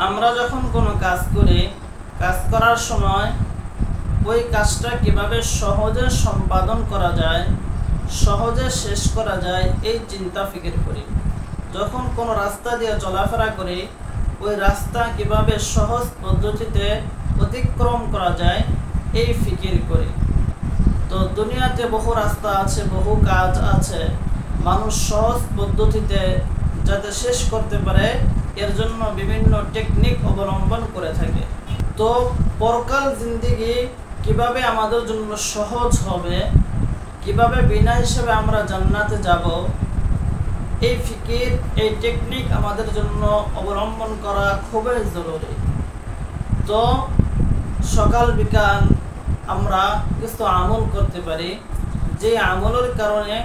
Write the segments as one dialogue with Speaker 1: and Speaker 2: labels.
Speaker 1: আমরা যখন কোনো কাজ করি, কাজ করার সময় ওই কাজটা কিভাবে সহজে সম্পাদন করা যায়, সহজে শেষ করা যায়, এই চিন্তা ফিকির করি। যখন কোনো রাস্তা দিয়ে চলাফেরা করি, ওই রাস্তা কিভাবে সহজ পদ্ধতিতে অতিক্রম করা যায়, এই ফিকির করি। তো দুনিয়াতে বহু রাস্তা আছে, বহু কাজ আছে, মানুষ সহজ পদ্ধতিতে যাতে শেষ করতে পারে এর জন্য বিভিন্ন টেকনিক অবলম্বন করে থাকে। তো পরকাল জিন্দেগি কিভাবে আমাদের জন্য সহজ হবে, কিভাবে বিনা হিসেবে আমরা জান্নাতে যাব, এই ফিকির, এই টেকনিক আমাদের জন্য অবলম্বন করা খুবই জরুরি। তো সকাল বিকাল আমরা কিছু আমল করতে পারি, যে আমলের কারণে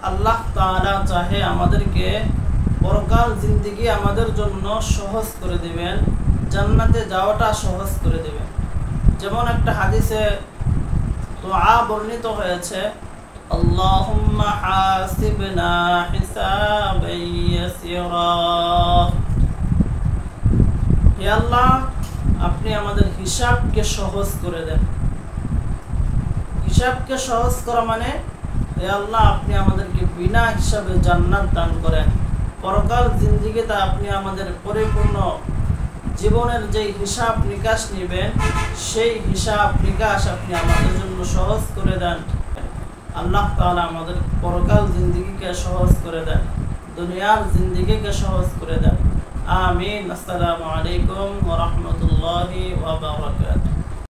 Speaker 1: আল্লাহ তাআলা চাহে আমাদেরকে পরকাল জিন্দেগি আমাদের জন্য সহজ করে দেবেন, জান্নাতে যাওয়াটা সহজ করে দেবেন। যেমন একটা হাদিসে দুআ বর্ণিত হয়েছে, আল্লাহুম্মা হাসিবনা হিসাবান ইয়াসিরা। হে আল্লাহ, আপনি আমাদের হিসাবকে সহজ করে দেন। হিসাবকে সহজ করা মানে, হে আল্লাহ, আপনি আমাদেরকে বিনা হিসাবে জান্নাত দান করেন। পরকাল জিন্দেগিতে আপনি আমাদের পরিপূর্ণ জীবনের যে হিসাব নিকাশ নেবেন, সেই হিসাব নিকাশ আপনি আমাদের জন্য সহজ করে দেন। আল্লাহ তাআলা আমাদের পরকাল জিন্দেগিকে সহজ করে দেন, দুনিয়ার জিন্দেগিকে সহজ করে দেন। আমিন। আসসালামু আলাইকুম ওয়া রাহমাতুল্লাহি ওয়া বারাকাতুহু।